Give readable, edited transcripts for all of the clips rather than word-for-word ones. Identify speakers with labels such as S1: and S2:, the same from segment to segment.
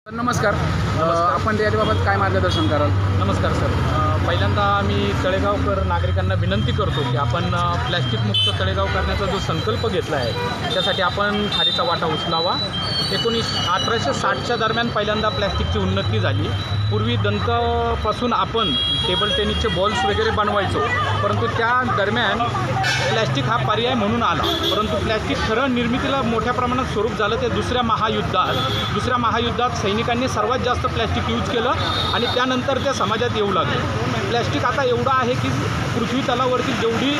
S1: नमस्कार. आपण याबाबत काय मार्गदर्शन कराल?
S2: नमस्कार सर. पहिल्यांदा आम्ही तळेगावकर नागरिकांना विनंती करतो की आपण प्लॅस्टिकमुक्त तळेगाव करण्याचा जो संकल्प घेतला आहे त्यासाठी आपण खारीचा वाटा उचलावा. 1860च्या दरम्यान पहिल्यांदा प्लॅस्टिकची उन्नती झाली. पूर्वी दंतापासून आपण टेबल टेनिसचे बॉल्स वगैरे बनवायचो, परंतु त्या दरम्यान प्लॅस्टिक हा पर्याय म्हणून आला. परंतु प्लॅस्टिक खरं निर्मितीला मोठ्या प्रमाणात स्वरूप झालं ते दुसऱ्या महायुद्धात सैनिकांनी सर्वात जास्त प्लॅस्टिक यूज केलं आणि त्यानंतर ते समाजात येऊ लागले. प्लॅस्टिक आता एवढं आहे की पृथ्वी तलावरती जेवढी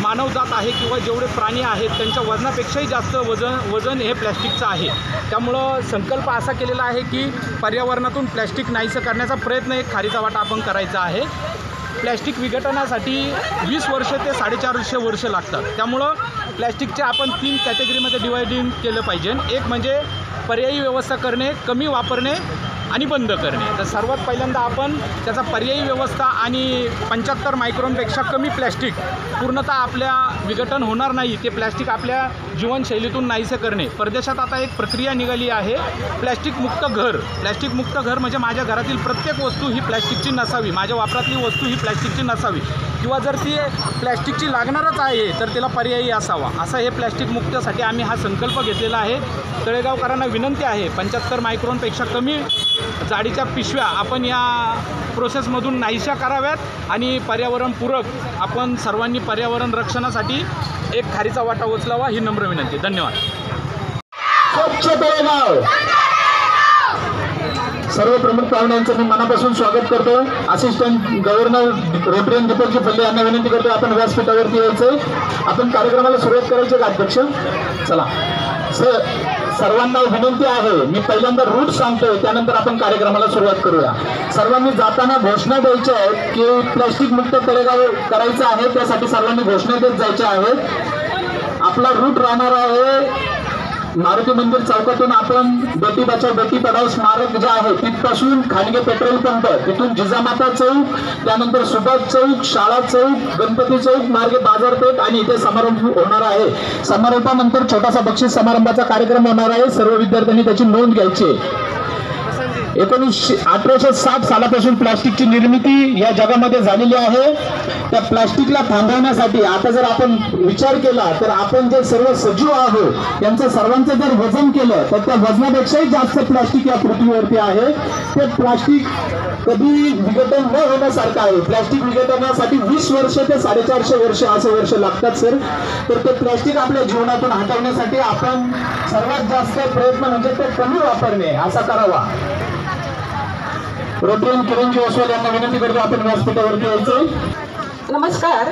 S2: मानवजात आहे किंवा जेवढे प्राणी आहेत त्यांच्या वजनापेक्षाही जास्त वजन हे प्लॅस्टिकचं आहे. त्यामुळं संकल्प असा केलेला आहे की पर्यावरणातून प्लॅस्टिक नाहीसं करण्याचा प्रयत्न एक खारीचा वाटा आपण करायचा आहे. प्लॅस्टिक विघटनासाठी 20 वर्ष ते 450 वर्ष लागतात. त्यामुळं प्लॅस्टिकचे आपण 3 कॅटेगरीमध्ये डिवायडिंग केलं पाहिजे. एक म्हणजे पर्यायी व्यवस्था करणे, कमी वापरणे आणि बंद करणे. तर सर्वात पहिल्यांदा आपण त्याचा पर्यायी व्यवस्था आणि 75 मायक्रॉनपेक्षा कमी प्लॅस्टिक पूर्णतः आपल्या विघटन होणार नाही ते प्लॅस्टिक आपल्या जीवनशैलीतून नाहीसे करणे. परदेशात आता एक प्रक्रिया निघाली आहे प्लॅस्टिक मुक्त घर म्हणजे माझ्या घरातील प्रत्येक वस्तू ही प्लॅस्टिकची नसावी, माझ्या वापरातली वस्तू ही प्लॅस्टिकची नसावी किंवा जर ती प्लॅस्टिकची लागणारच आहे तर तिला पर्यायी असावा. असं हे प्लॅस्टिक मुक्तसाठी आम्ही हा संकल्प घेतलेला आहे. तळेगावकरांना विनंती आहे 75 मायक्रॉनपेक्षा कमी जाडीच्या पिशव्या आपण या प्रोसेसमधून नाहीशा कराव्यात आणि पर्यावरणपूरक आपण सर्वांनी पर्यावरण रक्षणासाठी एक खारीचा वाटा उचलावा ही नम्र विनंती. धन्यवाद.
S3: स्वच्छ तळेगाव. सर्व प्रमुख पाहुण्यांचं मी मनापासून स्वागत करतो. असिस्टंट गव्हर्नर रेफरंट दीपकजी फल्ले यांना विनंती करतो आपण व्यासपीठावरती यायचं. आपण कार्यक्रमाला सुरुवात करायची का अध्यक्ष? चला सर, सर्वांना विनंती आहे, मी पहिल्यांदा रूट सांगतोय त्यानंतर आपण कार्यक्रमाला सुरुवात करूया. सर्वांनी जाताना घोषणा द्यायच्या आहेत की प्लॅस्टिक मुक्त तळेगाव करायचं आहे, त्यासाठी सर्वांनी घोषणा देत जायच्या आहेत. आपला रूट राहणार आहे मारुती मंदिर चौकातून आपण बेटी बचाव बेटी पढाओ स्मारक जे आहे तिथपासून खानगे पेट्रोल पंप, तिथून जिजामाता चौक, त्यानंतर सुभाष चौक, शाळा चौक, गणपती चौक मार्गे बाजारपेठ आणि इथे समारंभ होणार आहे. समारंभानंतर छोटासा बक्षीस समारंभाचा कार्यक्रम होणार आहे. सर्व विद्यार्थ्यांनी त्याची नोंद घ्यायची. 1860 सालापासून प्लास्टिकची निर्मिती या जगामध्ये झालेली आहे. त्या प्लास्टिकला थांबवण्यासाठी आता जर आपण विचार केला तर आपण जे सर्व सजीव आहोत त्यांचं सर्वांचं जर वजन केलं तर त्या वजनापेक्षाही जास्त प्लास्टिक या पृथ्वीवरती आहे. ते प्लास्टिक कधी विघटन न होण्यासारखं आहे. प्लास्टिक विघटनासाठी 20 वर्ष ते 450 वर्ष असे वर्ष लागतात सर. तर ते प्लास्टिक आपल्या जीवनातून हटवण्यासाठी आपण सर्वात जास्त प्रयत्न म्हणजे ते कमी वापरणे असा करावा. रोटरीयन किरणजी ओसवाल यांना विनंती करतो आपण व्यासपीठावरती यायचं.
S4: नमस्कार.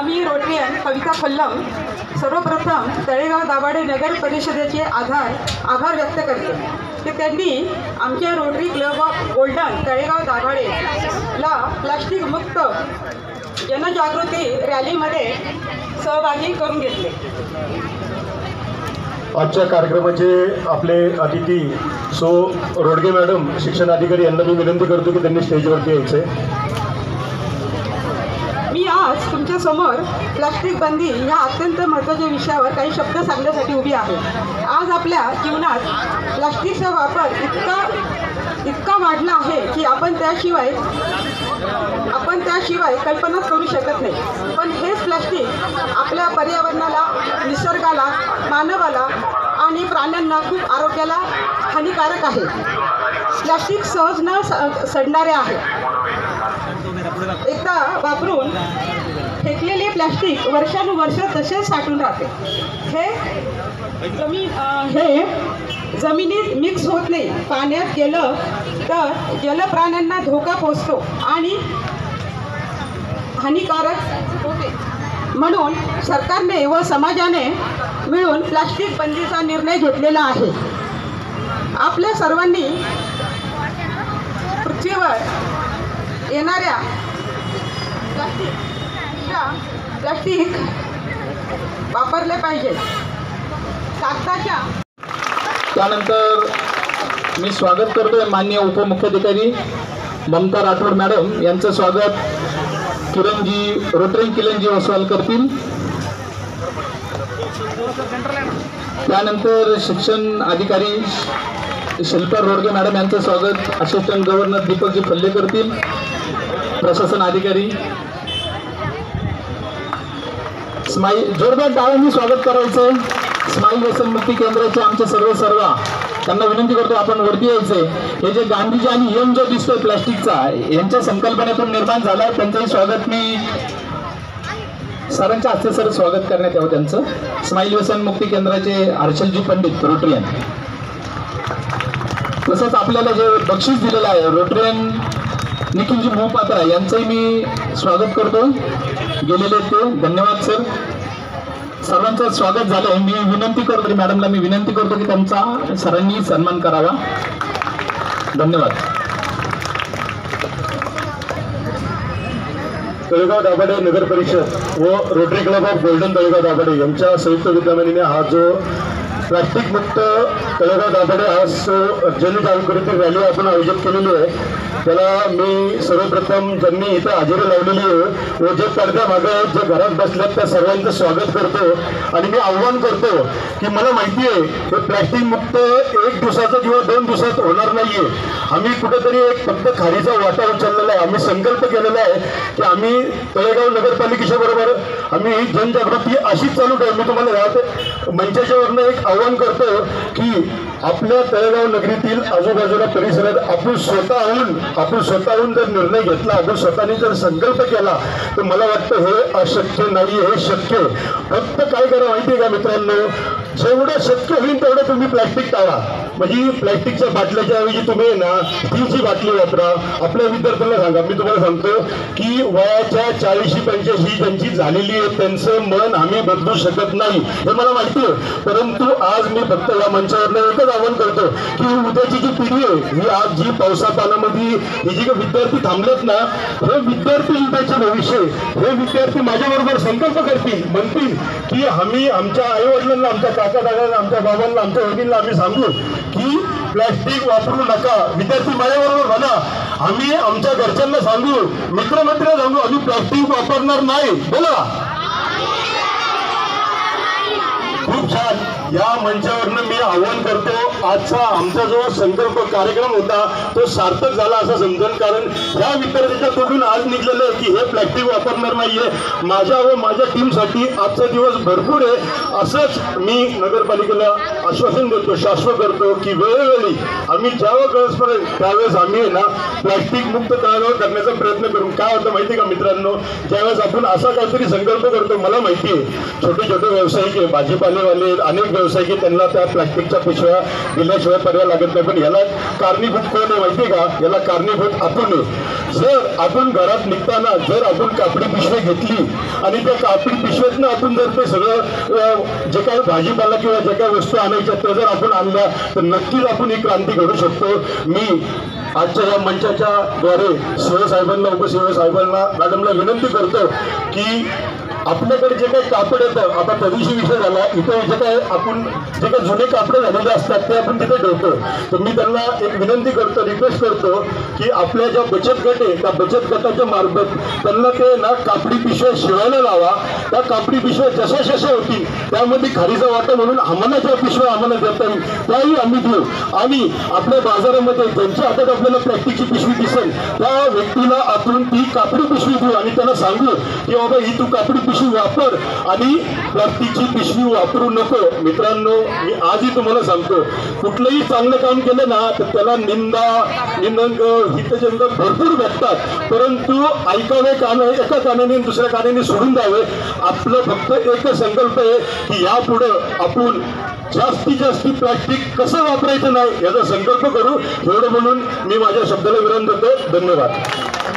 S4: मी रोटरीयन कविता फल्लम सर्वप्रथम तळेगाव दाभाडे नगर परिषदेचे आभार व्यक्त करते की त्यांनी आमच्या Rotary Club of Golden Talegaon दाभाडेला प्लास्टिक मुक्त जनजागृती रॅलीमध्ये सहभागी करून घेतले.
S3: आजच्या कार्यक्रमाचे आपले अतिथी रोडगे मॅडम शिक्षण अधिकारी यांना मी विनंती करतो की त्यांनी स्टेजवरती यायचे.
S4: मी आज तुमच्या समोर प्लास्टिक बंदी या अत्यंत महत्त्वाच्या विषयावर काही शब्द सांगण्यासाठी उभी आहे. आज आपल्या जीवनात प्लास्टिकचा वापर इतका वाढला आहे की आपण त्याशिवाय कल्पनाच करू शकत नाही. पण हेच प्लास्टिक आपल्या पर्यावरणाला, निसर्गाला, मानवाला आणि प्राण्यांना खूप आरोग्याला हानिकारक आहे. प्लास्टिक सहज न सडणारे आहे. एकदा वापरून फेकलेले प्लास्टिक वर्षानुवर्ष तसेच साठून राहते. हे जमिनीत मिक्स होत नाही. पाण्यात गेलं तर जलप्राण्यांना धोका पोचतो आणि हानिकारक होते. म्हणून सरकारने व समाजाने मिळून प्लास्टिक बंदीचा निर्णय घेतलेला आहे. आपल्या सर्वांनी पृथ्वीवर येणाऱ्या प्लास्टिक वापरले पाहिजे. कागदाच्या.
S3: त्यानंतर मी स्वागत करतोय माननीय उपमुख्याधिकारी ममता राठोड मॅडम यांचं स्वागत रोटरीयन किरणजी ओसवाल करतील. त्यानंतर शिक्षण अधिकारी शिल्पा रोडगे मॅडम यांचं स्वागत असिस्टंट गव्हर्नर दीपकजी फल्ले करतील. प्रशासन अधिकारी स्माईल जोरदार टाळ्यांनी स्वागत करायचं. स्माईल व्यसन मुक्ती केंद्राचे आमचे सर्व त्यांना विनंती करतो आपण वरती यायचंय. हे जे गांधीजी आणि यम जो दिसतोय प्लास्टिकचा यांच्या संकल्पनेतून निर्माण झाला, त्यांचंही स्वागत मी सरांच्या हस्ते सर स्वागत करण्यात यावं त्यांचं. स्माईल व्यसन मुक्ती केंद्राचे हर्षलजी पंडित रोटरियन. तसंच आपल्याला जे बक्षीस दिलेलं आहे रोटरियन निखिलजी मोहपात्रा यांचंही मी स्वागत करतो. गेलेले ते धन्यवाद सर. सर्वांचं स्वागत झालंय. मी विनंती करतो मॅडमला मी विनंती करतो की त्यांचा सरांनी सन्मान करावा. धन्यवाद.
S5: तळेगाव दाभाडे नगर परिषद व rotary Club of Golden Talegaon Dabhade यांच्या संयुक्त विद्यमानीने हा जो प्लास्टिक मुक्त तळेगाव दाभाडे आज जनजागृती रॅली आपण आयोजित केलेली आहे. त्याला मी सर्वप्रथम ज्यांनी इथं हजेरी लावलेली आहे व जे पडद्यामागे जे घरात बसल्यात त्या सर्वांचं स्वागत करतो आणि मी आव्हान करतो की मला माहिती आहे हे प्लास्टिक मुक्त एक दिवसाचा किंवा 2 दिवसात होणार नाहीये. आम्ही कुठेतरी एक फक्त खारीचा वाटा उचललेला आहे. आम्ही संकल्प केलेला आहे की आम्ही तळेगाव नगरपालिकेच्या बरोबर आम्ही ही जनजागृती अशीच चालू ठेवू. मी तुम्हाला राहत मंचाच्यावरनं एक आव्हान करतो की आपल्या तळेगाव नगरीतील आजूबाजूला परिसरात आपण स्वतःहून जर निर्णय घेतला, आपण स्वतःने जर संकल्प केला तर मला वाटतं हे अशक्य नाही, हे शक्य. फक्त काय करा माहिती आहे का मित्रांनो, जेवढं शक्य होईल तेवढं तुम्ही प्लॅस्टिक टाळा. म्हणजे प्लॅस्टिकच्या बाटल्याच्या ऐवजी तुम्ही ना स्टीलची बाटली वापरा. आपल्या विद्यार्थ्यांना सांगा, मी तुम्हाला सांगतो की वयाच्या 40-85 ज्यांची झालेली आहे त्यांचं मन आम्ही बदलू शकत नाही हे मला माहिती आहे. परंतु आज मी फक्त या मंचावरनं एकच आवाहन करतो की उद्याची जी पिढी आहे ही आज जी पावसा पाण्यामध्ये हे जे विद्यार्थी थांबलेत ना, हे विद्यार्थी उद्याचे भविष्य, हे विद्यार्थी माझ्याबरोबर संकल्प करतील, म्हणतील की आम्ही आमच्या आईवडिलांना, आमच्या काका दादांना, आमच्या बाबांना, आमच्या वडिलांना आम्ही सांगू की प्लॅस्टिक वापरू नका. विद्यार्थी माझ्याबरोबर म्हणा, आम्ही आमच्या घरच्यांना सांगू, मित्रमैत्रिणी सांगू आम्ही प्लॅस्टिक वापरणार नाही. बोला. खूप छान. या मंचावरनं मी आवाहन करतो, आजचा आमचा जो संकल्प कार्यक्रम होता तो सार्थक झाला असं समजेल. कारण या विद्यार्थ्यांच्या तोडून आज निघलेलं आहे की हे प्लॅस्टिक वापरणार नाहीये. माझ्या व माझ्या टीमसाठी आजचा दिवस भरपूर आहे. असंच मी नगरपालिकेला आश्वासन देतो, शाश्वत करतो की वेळोवेळी आम्ही ज्यावेळेस गरज पडेल त्यावेळेस आम्ही ना प्लॅस्टिक मुक्त तळेगाव करण्याचा प्रयत्न करू. काय होतं माहिती आहे का मित्रांनो, ज्यावेळेस आपण असा काहीतरी संकल्प करतो, मला माहिती आहे छोटे छोटे व्यावसायिक आहे, भाजीपालेवाले, अनेक व्यावसायिक त्यांना त्या प्लॅस्टिकच्या पिशव्या दिल्याशिवाय पर्याय लागत नाही. पण याला कारणीभूत कोण आहे माहिती आहे का? याला कारणीभूत आपण आहे. जर आपण घरात निघताना जर आपण कापडी पिशवी घेतली आणि त्या कापडी पिशवीतनं आपण जर ते सगळं जे काही भाजीपाला किंवा जे काही वस्तू आणायच्या त्या जर आपण आणल्या तर नक्कीच आपण ही क्रांती घडू शकतो. मी आजच्या या मंचाच्या द्वारे सीओ साहेबांना, उपसीओ साहेबांना, मॅडमला विनंती करतो की आपल्याकडे जे काही कापड येतं, आता त्या दिवशी विषय झाला, इथं जे काही आपण जे काही जुने कापडे झालेले असतात ते आपण तिथे ठेवतो. तर मी त्यांना एक विनंती करतो, रिक्वेस्ट करतो की आपल्या ज्या बचत गट आहे त्या बचत गटाच्या मार्फत त्यांना ते ना कापडी पिशव्या शिवायला लावा. त्या कापडी पिशव्या जशा होतील त्यामध्ये खारीचा वाटा म्हणून आम्हाला ज्या पिशव्या आम्हाला देता येईल त्याही आम्ही देऊ. आणि आपल्या बाजारामध्ये ज्यांच्या हातात आपल्याला प्लॅस्टिकची पिशवी दिसेल त्या व्यक्तीला आपण ती कापडी पिशवी देऊ आणि त्यांना सांगू की बाबा ही तू कापडी पिशवी वापर आणि प्लास्टिकची पिशवी वापरू नको. मित्रांनो, मी आजही तुम्हाला सांगतो, कुठलंही चांगलं काम केलं ना तर त्याला निंदा, निंदक, हितचिंतक भरपूर भेटतात. परंतु ऐकावे एका कानाने दुसऱ्या कानाने सोडून द्यावे. आपलं फक्त एकच संकल्प आहे की यापुढं आपण जास्तीत जास्त प्लास्टिक कसं वापरायचं नाही याचा संकल्प करू. एवढं म्हणून मी माझ्या शब्दाला विराम देतो. धन्यवाद.